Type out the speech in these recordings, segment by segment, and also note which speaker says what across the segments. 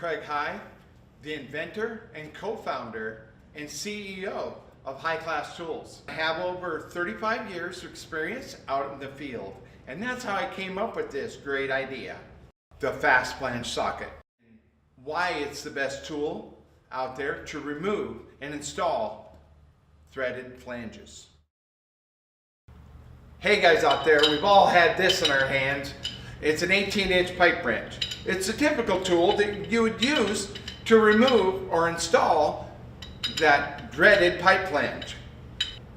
Speaker 1: Heigh, the inventor and co-founder and CEO of High Class Tools. I have over 35 years of experience out in the field, and that's how I came up with this great idea, the Ffs Flange socket. Why it's the best tool out there to remove and install threaded flanges. Hey guys out there, we've all had this in our hands. It's an 18-inch pipe wrench. It's a typical tool that you would use to remove or install that dreaded pipe flange.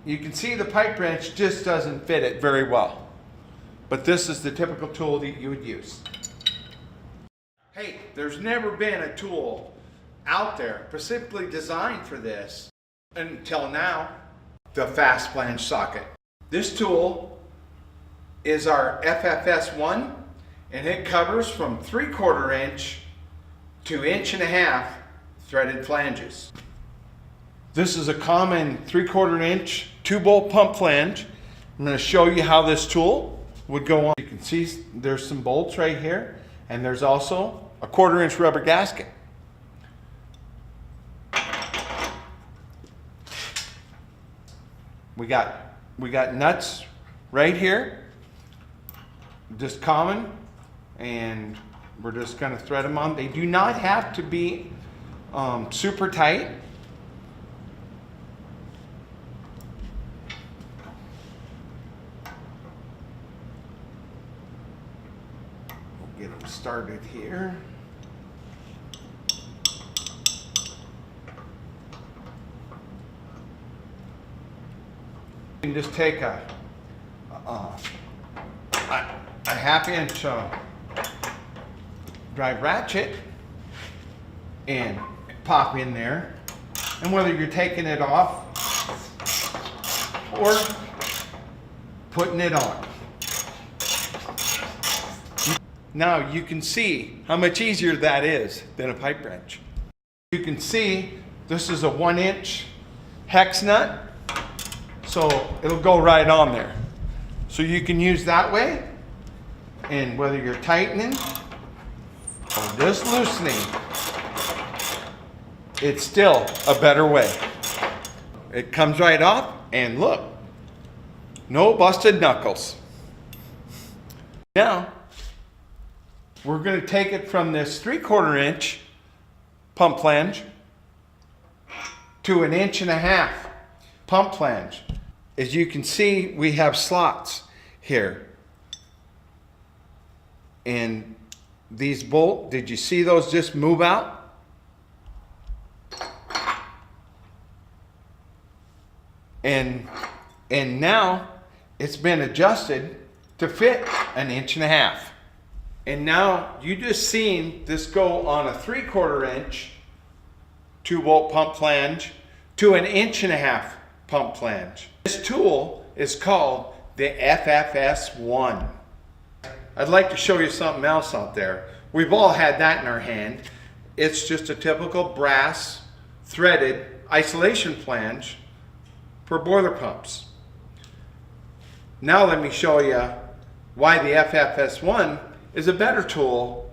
Speaker 1: You can see the pipe wrench just doesn't fit it very well. But this is the typical tool that you would use. Hey, there's never been a tool out there specifically designed for this until now, the Ffs Flange socket. This tool is our FFS1, and it covers from 3/4 inch to 1.5 inch threaded flanges. This is a common 3/4 inch 2-bolt pump flange. I'm going to show you how this tool would go on. You can see there's some bolts right here, and there's also a 1/4 inch rubber gasket. We got nuts right here, just common, and we're just going to thread them on. They do not have to be super tight. We'll get them started here. You can just take a 1/2 inch drive ratchet and pop in there, and whether you're taking it off or putting it on. Now you can see how much easier that is than a pipe wrench. You can see this is a 1-inch hex nut, so it'll go right on there. So you can use that way, and whether you're tightening or just loosening, it's still a better way. It comes right off, and look, no busted knuckles. Now, we're going to take it from this 3/4 inch pump flange to 1.5 inch pump flange. As you can see, we have slots here. And these bolts, did you see those just move out? And now it's been adjusted to fit 1.5 inches. And now you just seen this go on a 3/4 inch 2-bolt pump flange to 1.5 inch pump flange. This tool is called the FFS1. I'd like to show you something else out there. We've all had that in our hand. It's just a typical brass threaded isolation flange for boiler pumps. Now let me show you why the FFS1 is a better tool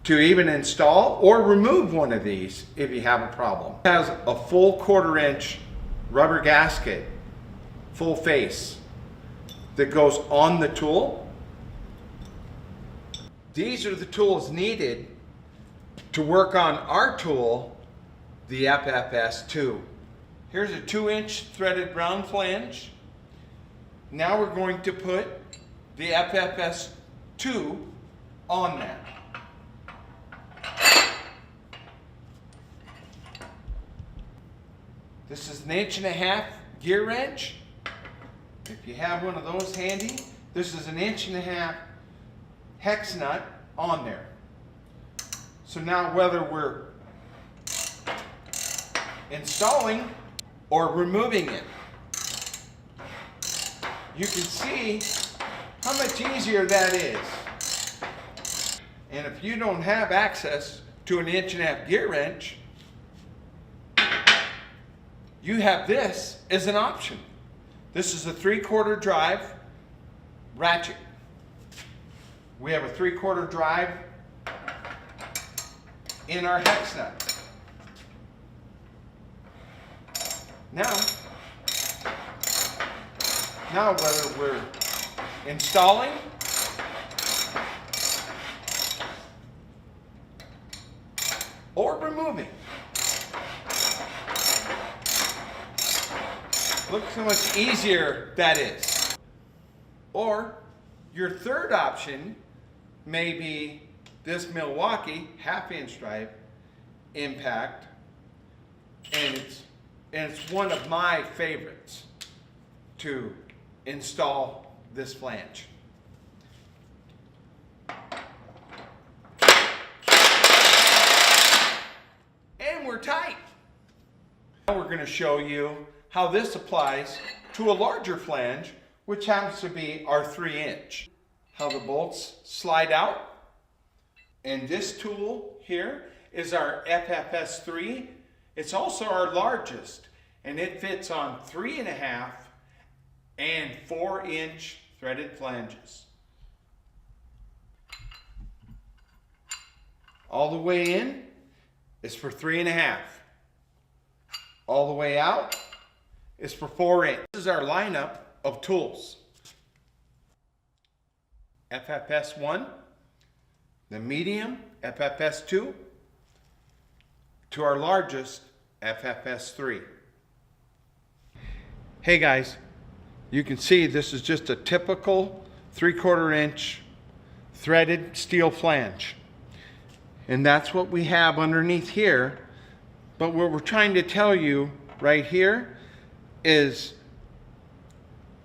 Speaker 1: to even install or remove one of these if you have a problem. It has a full 1/4 inch rubber gasket, full face, that goes on the tool. These are the tools needed to work on our tool, the FFS2. Here's a 2-inch threaded round flange. Now we're going to put the FFS2 on that. This is 1.5 inch gear wrench. If you have one of those handy, this is 1.5 inch hex nut on there. So now whether we're installing or removing it, you can see how much easier that is. And if you don't have access to 1.5 inch gear wrench, you have this as an option. This is a 3/4 drive ratchet. We have a 3/4 drive in our hex nut. Now whether we're installing or removing, look how much easier that is. Or your third option may be this Milwaukee 1/2" drive impact, and it's one of my favorites to install this flange. And we're tight. Now we're going to show you how this applies to a larger flange, which happens to be our 3". How the bolts slide out. And this tool here is our Ffs 3. It's also our largest, and it fits on 3.5 and 4" threaded flanges. All the way in is for 3.5. All the way out is for 4". This is our lineup of tools. Ffs 1, the medium Ffs 2, to our largest Ffs 3. Hey guys, you can see this is just a typical 3/4" threaded steel flange. And that's what we have underneath here. But what we're trying to tell you right here is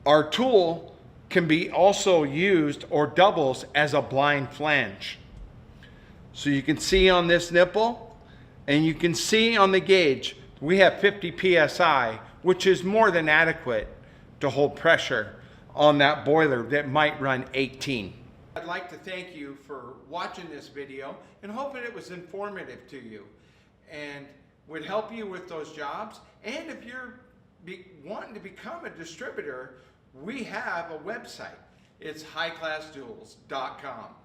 Speaker 1: our tool can be also used or doubles as a blind flange. So you can see on this nipple, and you can see on the gauge, we have 50 psi, which is more than adequate to hold pressure on that boiler that might run 18. I'd like to thank you for watching this video and hoping it was informative to you and would help you with those jobs. And if you're wanting to become a distributor, we have a website. It's highclassduels.com.